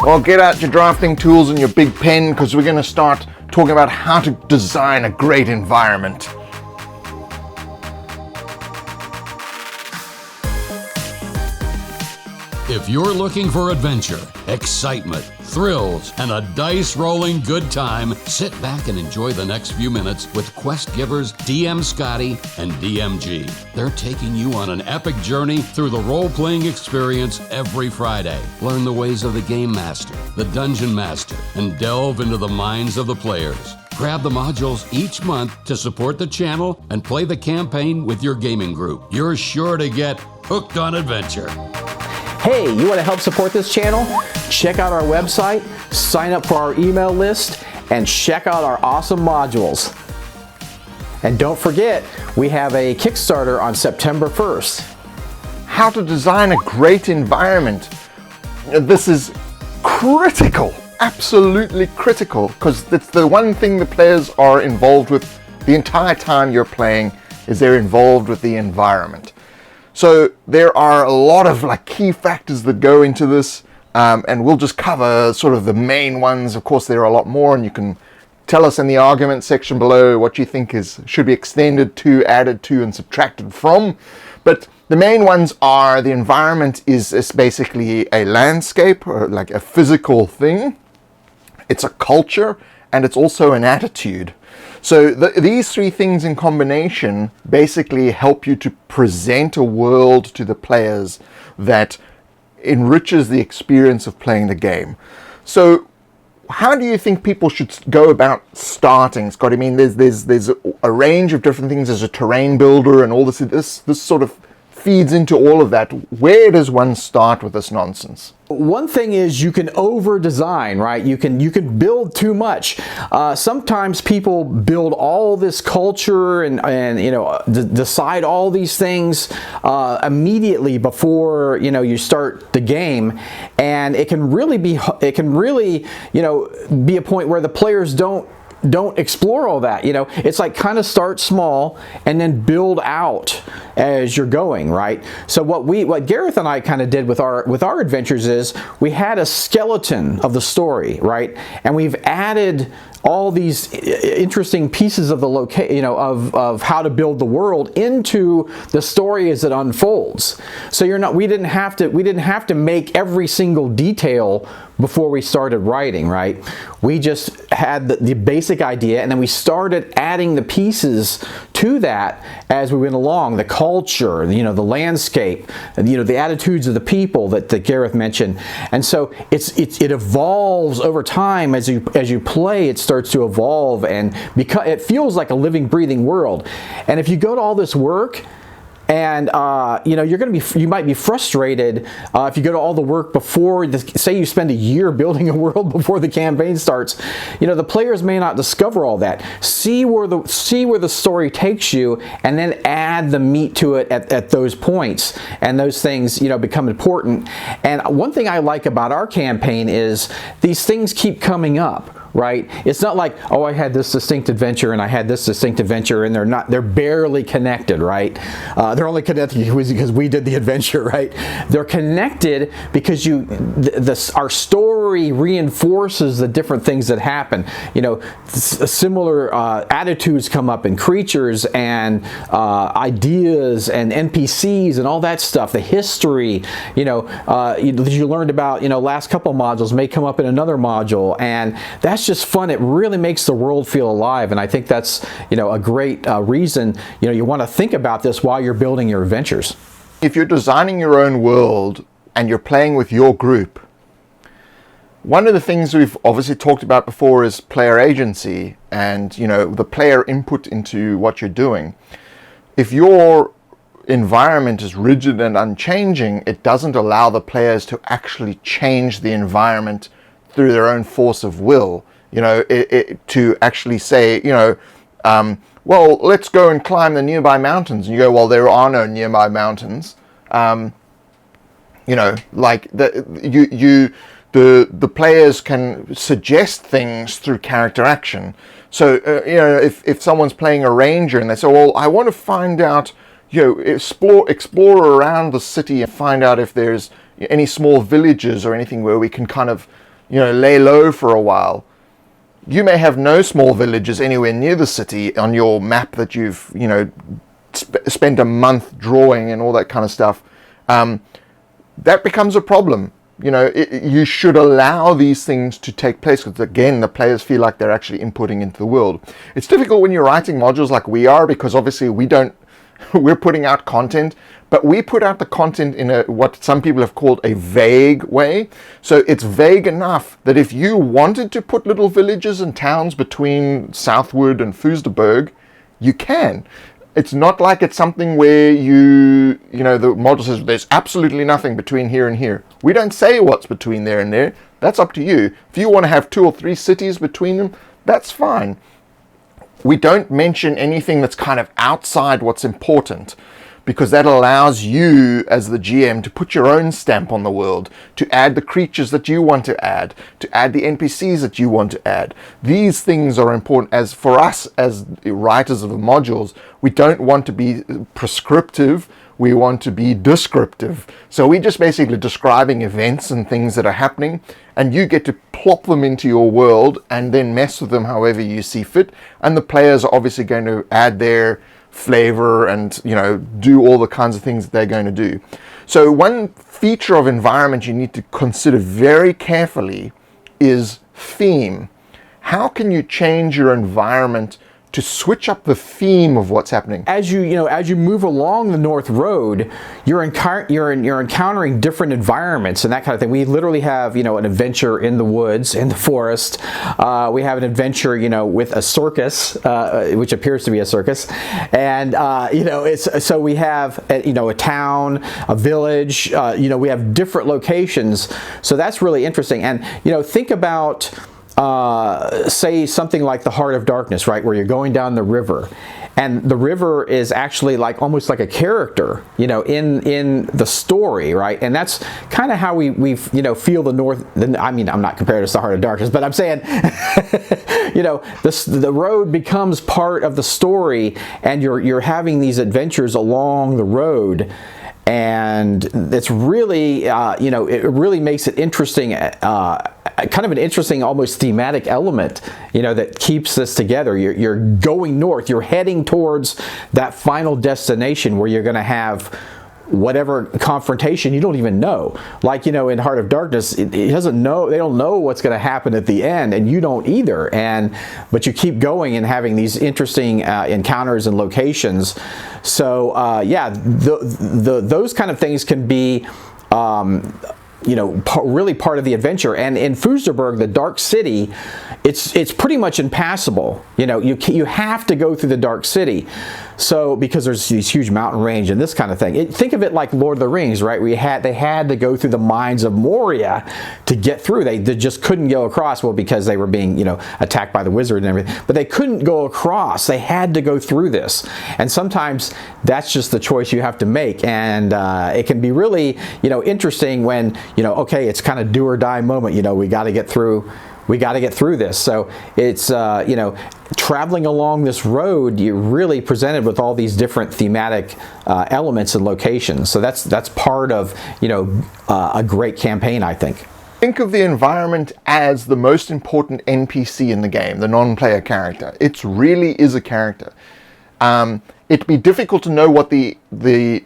Well, get out your drafting tools and your big pen, because we're going to start talking about how to design a great environment. If you're looking for adventure, excitement, thrills, and a dice-rolling good time, sit back and enjoy the next few minutes with quest givers DM Scotty and DMG. They're taking you on an epic journey through the role-playing experience every Friday. Learn the ways of the Game Master, the Dungeon Master, and delve into the minds of the players. Grab the modules each month to support the channel and play the campaign with your gaming group. You're sure to get hooked on adventure. Hey, you want to help support this channel? Check out our website, sign up for our email list, and check out our awesome modules. And don't forget, we have a Kickstarter on September 1st. How to design a great environment. This is critical, absolutely critical, because it's the one thing the players are involved with the entire time you're playing, is they're involved with the environment. So there are a lot of key factors that go into this, and we'll just cover sort of the main ones. Of course, there are a lot more, and you can tell us in the argument section below what you think should be extended to, added to, and subtracted from. But the main ones are: the environment is basically a landscape, or like a physical thing. It's a culture, and it's also an attitude. So these three things in combination basically help you to present a world to the players that enriches the experience of playing the game. So how do you think people should go about starting, Scott? I mean, there's a range of different things. There's a terrain builder and all this sort of feeds into all of that. Where does one start with this nonsense? One thing is you can over-design, right? You can build too much. Sometimes people build all this culture and decide all these things immediately before you start the game, and it can really be be a point where the players don't explore all that. It's like kind of start small and then build out as you're going, right? So what Gareth and I kind of did with our adventures is we had a skeleton of the story, right? And we've added all these interesting pieces of the of how to build the world into the story as it unfolds. So we didn't have to make every single detail before we started writing, right? We just had the basic idea, and then we started adding the pieces to that as we went along. The culture, the landscape, the attitudes of the people that Gareth mentioned. And so it evolves over time as you play. It starts to evolve, and because it feels like a living, breathing world. And if you go to all this work, and you might be frustrated if you go to all the work before. Say you spend a year building a world before the campaign starts. The players may not discover all that. See where the story takes you, and then add the meat to it at those points, and those things become important. And one thing I like about our campaign is these things keep coming up. Right? It's not like, oh, I had this distinct adventure and I had this distinct adventure, and they're barely connected, right? They're only connected because we did the adventure, right? They're connected because our story reinforces the different things that happen. Similar attitudes come up in creatures and ideas and NPCs and all that stuff. The history, that you learned about, last couple modules may come up in another module, and that's just fun. It really makes the world feel alive, and I think that's a great reason you want to think about this while you're building your adventures. If you're designing your own world and you're playing with your group, one of the things we've obviously talked about before is player agency and the player input into what you're doing. If your environment is rigid and unchanging, it doesn't allow the players to actually change the environment through their own force of will. To actually say, well, let's go and climb the nearby mountains. And you go, well, there are no nearby mountains. The players can suggest things through character action. So, if someone's playing a ranger and they say, well, I want to find out, explore around the city and find out if there's, any small villages or anything where we can kind of, lay low for a while. You may have no small villages anywhere near the city on your map that you've, spent a month drawing and all that kind of stuff. That becomes a problem. You should allow these things to take place because, again, the players feel like they're actually inputting into the world. It's difficult when you're writing modules like we are, because obviously we're putting out content, but we put out the content in what some people have called a vague way. So it's vague enough that if you wanted to put little villages and towns between Southwood and Fusterberg, you can. It's not like it's something where the module says there's absolutely nothing between here and here. We don't say what's between there and there. That's up to you. If you want to have 2 or 3 cities between them, that's fine. We don't mention anything that's kind of outside what's important, because that allows you as the GM to put your own stamp on the world, to add the creatures that you want to add the NPCs that you want to add. These things are important. As for us as writers of the modules, we don't want to be prescriptive, we want to be descriptive. So we're just basically describing events and things that are happening, and you get to plop them into your world and then mess with them however you see fit. And the players are obviously going to add their flavor and do all the kinds of things that they're going to do. So one feature of environment you need to consider very carefully is theme. How can you change your environment to switch up the theme of what's happening? As you move along the North Road, you're encountering different environments and that kind of thing. We literally have an adventure in the woods, in the forest. We have an adventure with a circus, which appears to be a circus, and so we have a town, a village. We have different locations. So that's really interesting. And think about, say something like the Heart of Darkness, right, where you're going down the river, and the river is actually almost like a character, in the story, right? And that's kind of how we feel the North. I mean, I'm not comparing it to the Heart of Darkness, but I'm saying, the road becomes part of the story, and you're having these adventures along the road. And it's really, it really makes it interesting, kind of an interesting, almost thematic element, that keeps this together. You're going north, you're heading towards that final destination where you're going to have whatever confrontation you don't even know. Like, in Heart of Darkness, they don't know what's going to happen at the end, and you don't either. But you keep going and having these interesting encounters and locations. So those kind of things can be really part of the adventure. And in Fusterberg, the Dark City, it's pretty much impassable. You have to go through the Dark City. So because there's these huge mountain range and this kind of thing. Think of it like Lord of the Rings, right? They had to go through the mines of Moria to get through. They just couldn't go across, because they were being attacked by the wizard and everything. But they couldn't go across. They had to go through this. And sometimes that's just the choice you have to make. And it can be really interesting when okay, it's kind of do or die moment. We got to get through. We got to get through this. So it's, traveling along this road, you're really presented with all these different thematic elements and locations. So that's part of, a great campaign, I think. Think of the environment as the most important NPC in the game, the non-player character. It really is a character. It'd be difficult to know what the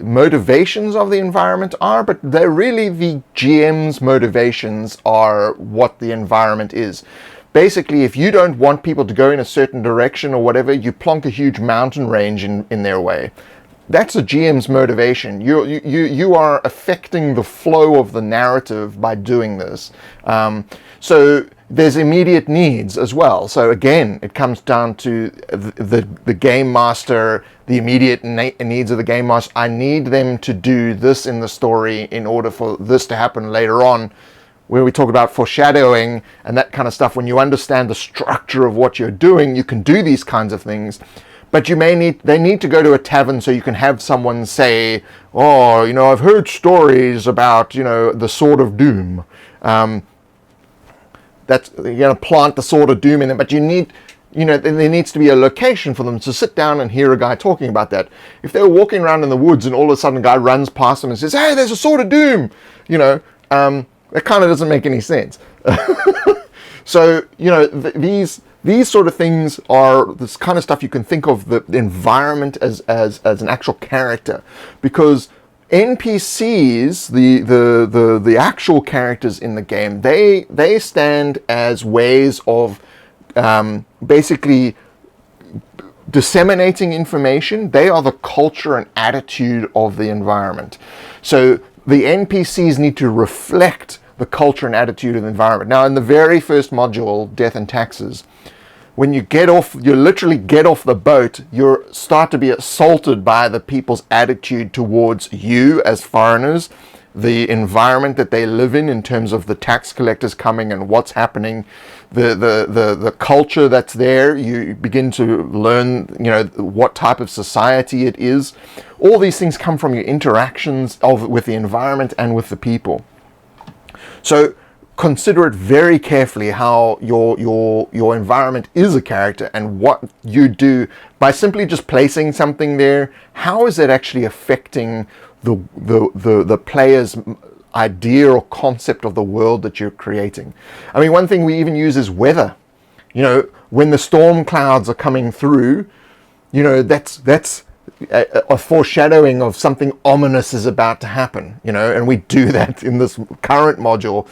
motivations of the environment are, but they're really the GM's motivations are what the environment is. Basically, if you don't want people to go in a certain direction or whatever, you plonk a huge mountain range in their way. That's a GM's motivation. You are affecting the flow of the narrative by doing this. So there's immediate needs as well. So again, it comes down to the game master, the immediate needs of the game master. I need them to do this in the story in order for this to happen later on, where we talk about foreshadowing and that kind of stuff. When you understand the structure of what you're doing, you can do these kinds of things. But they need to go to a tavern so you can have someone say, oh, I've heard stories about, the Sword of Doom. That's, you're going to plant the Sword of Doom in it, but you need then there needs to be a location for them to sit down and hear a guy talking about that. If they were walking around in the woods and all of a sudden a guy runs past them and says, "Hey, there's a sword of doom," that kind of doesn't make any sense. So, these sort of things are this kind of stuff you can think of the environment as an actual character, because NPCs, the actual characters in the game, they stand as ways of basically disseminating information. They are the culture and attitude of the environment. So the NPCs need to reflect the culture and attitude of the environment. Now, in the very first module, Death and Taxes, when you literally get off the boat, you start to be assaulted by the people's attitude towards you as foreigners, the environment that they live in terms of the tax collectors coming and what's happening, the culture that's there. You begin to learn, what type of society it is. All these things come from your interactions with the environment and with the people. So consider it very carefully how your environment is a character, and what you do by simply just placing something there. How is it actually affecting the player's idea or concept of the world that you're creating? I mean, one thing we even use is weather. When the storm clouds are coming through, that's a foreshadowing of something ominous is about to happen, and we do that in this current module.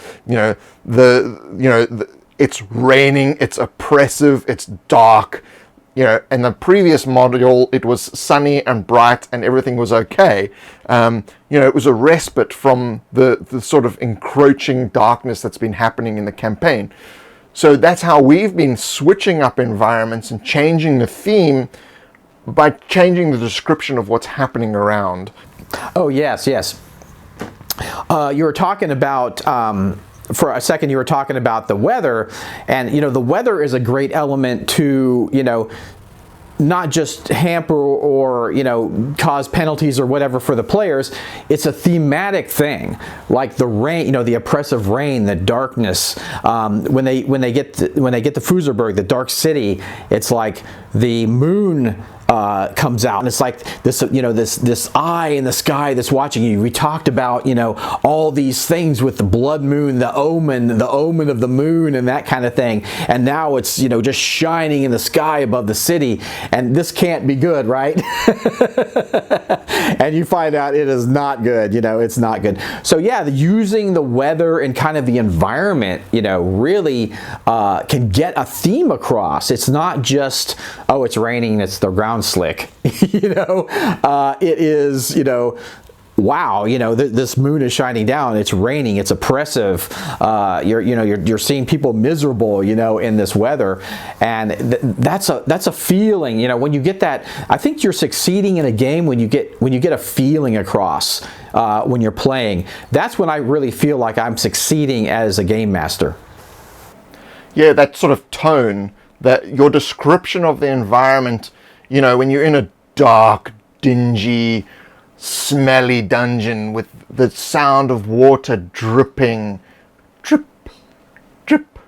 It's raining, it's oppressive, it's dark. In the previous module, it was sunny and bright and everything was okay. It was a respite from the sort of encroaching darkness that's been happening in the campaign. So that's how we've been switching up environments and changing the theme by changing the description of what's happening around. Oh, yes. You were talking about, for a second, you were talking about the weather, and, the weather is a great element to, not just hamper or cause penalties or whatever for the players. It's a thematic thing, like the rain, the oppressive rain, the darkness. When they get to Fuserberg, the Dark City, it's like the moon comes out, and it's like this, this eye in the sky that's watching you. We talked about, all these things with the blood moon, the omen of the moon, and that kind of thing. And now it's, just shining in the sky above the city, and this can't be good, right? And you find out it is not good. It's not good. So yeah, using the weather and kind of the environment, really can get a theme across. It's not just, oh, it's raining, it's the ground slick. It is, wow, this moon is shining down, it's raining, it's oppressive, you're seeing people miserable, in this weather, and that's a feeling, when you get that. I think you're succeeding in a game when you get a feeling across when you're playing. That's when I really feel like I'm succeeding as a game master. Yeah, that sort of tone, that your description of the environment, when you're in a dark, dingy, smelly dungeon with the sound of water dripping, drip, drip,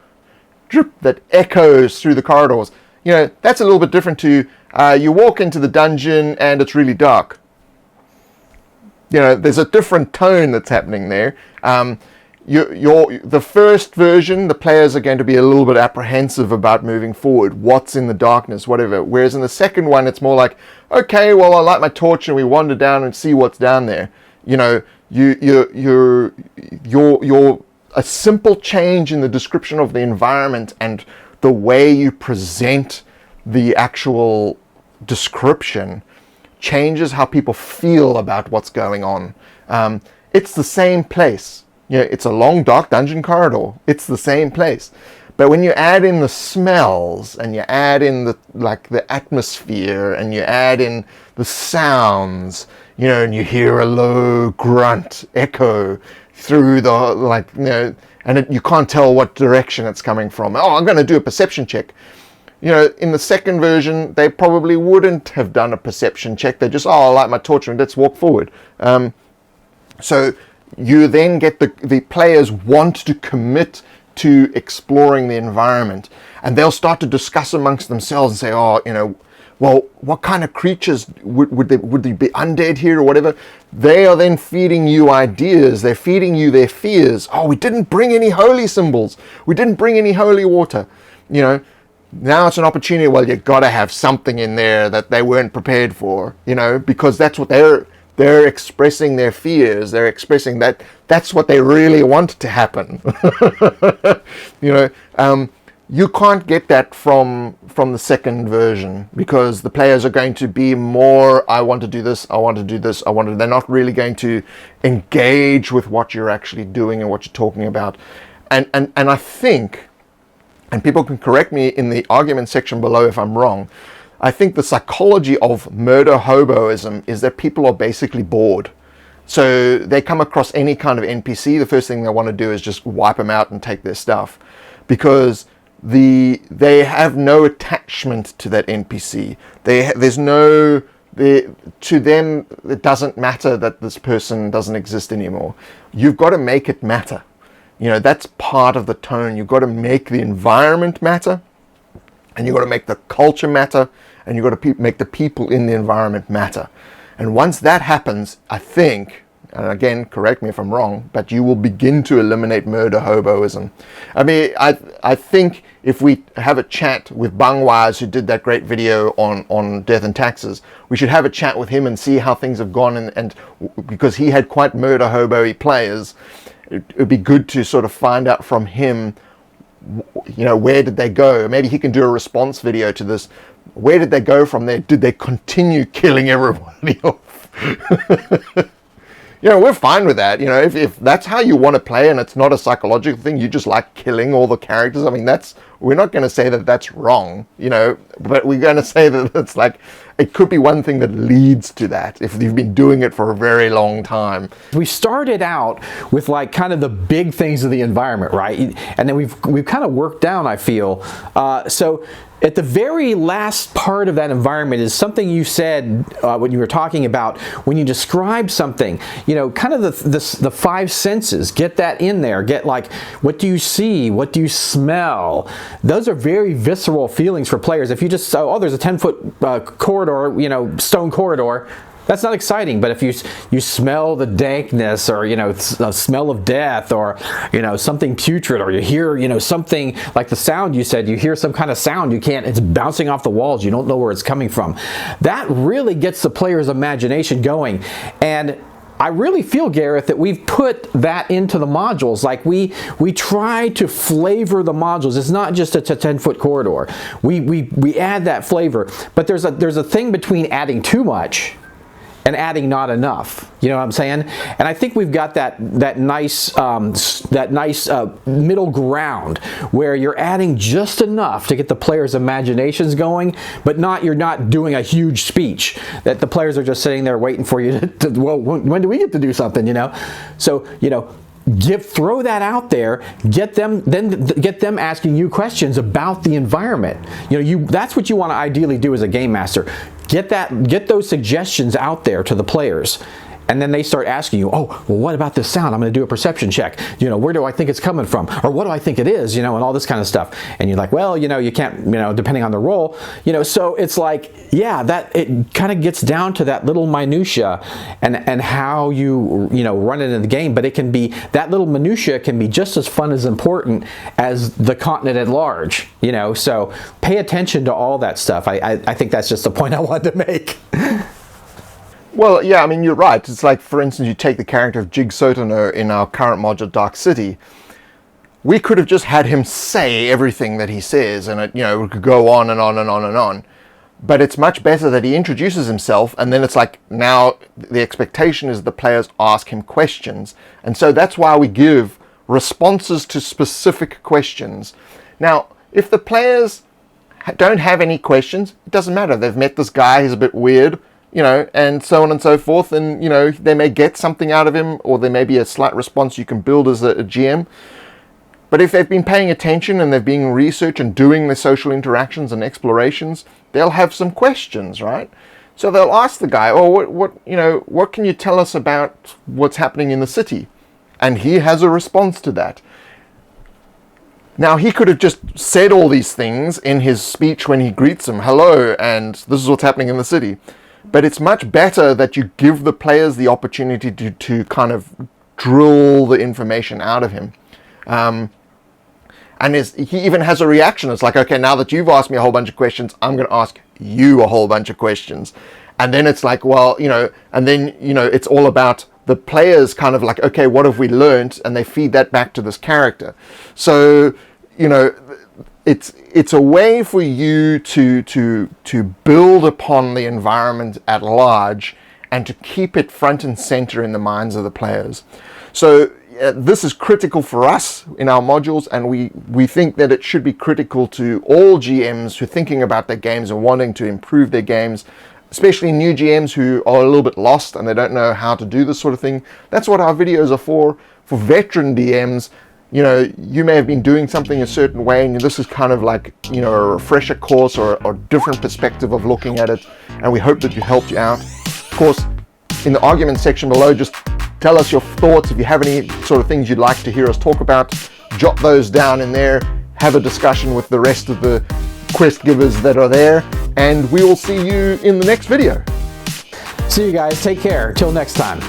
drip, that echoes through the corridors. That's a little bit different to you walk into the dungeon and it's really dark. There's a different tone that's happening there. The first version, the players are going to be a little bit apprehensive about moving forward, what's in the darkness, whatever. Whereas in the second one, it's more like, okay, well, I light my torch and we wander down and see what's down there. You're a simple change in the description of the environment and the way you present the actual description changes how people feel about what's going on. It's the same place. It's a long, dark dungeon corridor. It's the same place. But when you add in the smells, and you add in the atmosphere, and you add in the sounds, and you hear a low grunt echo through the, and you can't tell what direction it's coming from. Oh, I'm going to do a perception check. In the second version, they probably wouldn't have done a perception check. They just, I'll light my torch and let's walk forward. So you then get the players want to commit to exploring the environment, and they'll start to discuss amongst themselves and say, oh, well, what kind of creatures would they be undead here or whatever? They are then feeding you ideas. They're feeding you their fears. Oh, we didn't bring any holy symbols. We didn't bring any holy water. Now it's an opportunity. Well, you've got to have something in there that they weren't prepared for, because that's what they're expressing their fears. They're expressing that's what they really want to happen. You can't get that from the second version, because the players are going to be more, I want to do this, I want to do this, they're not really going to engage with what you're actually doing and what you're talking about. And I think, and people can correct me in the argument section below if I'm wrong, I think the psychology of murder hoboism is that people are basically bored. So they come across any kind of NPC, the first thing they want to do is just wipe them out and take their stuff, because they have no attachment to that NPC. To them, it doesn't matter that this person doesn't exist anymore. You've got to make it matter. That's part of the tone. You've got to make the environment matter, and you've got to make the culture matter, and you've got to make the people in the environment matter. And once that happens, I think, and again, correct me if I'm wrong, but you will begin to eliminate murder hoboism. I mean, I think if we have a chat with Bangwaz, who did that great video on death and taxes, we should have a chat with him and see how things have gone, and because he had quite murder hobo-y players, it would be good to sort of find out from him, where did they go? Maybe he can do a response video to this. Where did they go from there? Did they continue killing everybody off? We're fine with that. If that's how you want to play and it's not a psychological thing, you just like killing all the characters. I mean, we're not going to say that that's wrong, but we're going to say that it's like, it could be one thing that leads to that if you've been doing it for a very long time. We started out with like kind of the big things of the environment, right? And then we've kind of worked down, I feel. So at the very last part of that environment is something you said when you were talking about when you describe something, kind of the five senses. Get that in there. Get like, what do you see? What do you smell? Those are very visceral feelings for players. If you just, there's a 10-foot corridor, stone corridor, that's not exciting. But if you smell the dankness, or the smell of death, or something putrid, or you hear something like the sound you said, you hear some kind of sound, it's bouncing off the walls, you don't know where it's coming from. That really gets the player's imagination going. And I really feel, Gareth, that we've put that into the modules. Like we try to flavor the modules. It's not just a 10-foot corridor. We add that flavor. But there's a thing between adding too much and adding not enough. You know what I'm saying? And I think we've got that nice middle ground where you're adding just enough to get the players' imaginations going, but you're not doing a huge speech that the players are just sitting there waiting for you to well, when do we get to do something? So throw that out there. Get them asking you questions about the environment. That's what you want to ideally do as a game master. Get those suggestions out there to the players. And then they start asking you, oh, well, what about this sound? I'm going to do a perception check. Where do I think it's coming from? Or what do I think it is? And all this kind of stuff. And you're like, well, you can't, depending on the role, so it's like, yeah, that it kind of gets down to that little minutia and how you, run it in the game. But it can be, that little minutia can be just as fun as important as the continent at large, so pay attention to all that stuff. I think that's just the point I wanted to make. Well, yeah, I mean, you're right. It's like, for instance, you take the character of Jig Sotono in our current module, Dark City. We could have just had him say everything that he says, and it, we could go on and on and on and on. But it's much better that he introduces himself, and then it's like, now the expectation is the players ask him questions. And so that's why we give responses to specific questions. Now, if the players don't have any questions, it doesn't matter. They've met this guy, he's a bit weird, and so on and so forth, and they may get something out of him, or there may be a slight response you can build as a GM. But if they've been paying attention and they've been research and doing the social interactions and explorations, they'll have some questions, right? So they'll ask the guy, oh, what can you tell us about what's happening in the city? And he has a response to that. Now, he could have just said all these things in his speech when he greets them. Hello, and this is what's happening in the city. But it's much better that you give the players the opportunity to kind of drill the information out of him. And he even has a reaction. It's like, okay, now that you've asked me a whole bunch of questions, I'm going to ask you a whole bunch of questions. And then it's like, well, and then, it's all about the players kind of like, okay, what have we learned? And they feed that back to this character. So, it's a way for you to build upon the environment at large and to keep it front and center in the minds of the players. So this is critical for us in our modules, and we think that it should be critical to all GMs who are thinking about their games and wanting to improve their games, especially new GMs who are a little bit lost and they don't know how to do this sort of thing. That's what our videos are for. For veteran DMs, you may have been doing something a certain way, and this is kind of like, a refresher course or a different perspective of looking at it, and we hope that you helped you out. Of course, in the argument section below, just tell us your thoughts. If you have any sort of things you'd like to hear us talk about, jot those down in there, have a discussion with the rest of the quest givers that are there, and we will see you in the next video. See you guys. Take care. Till next time.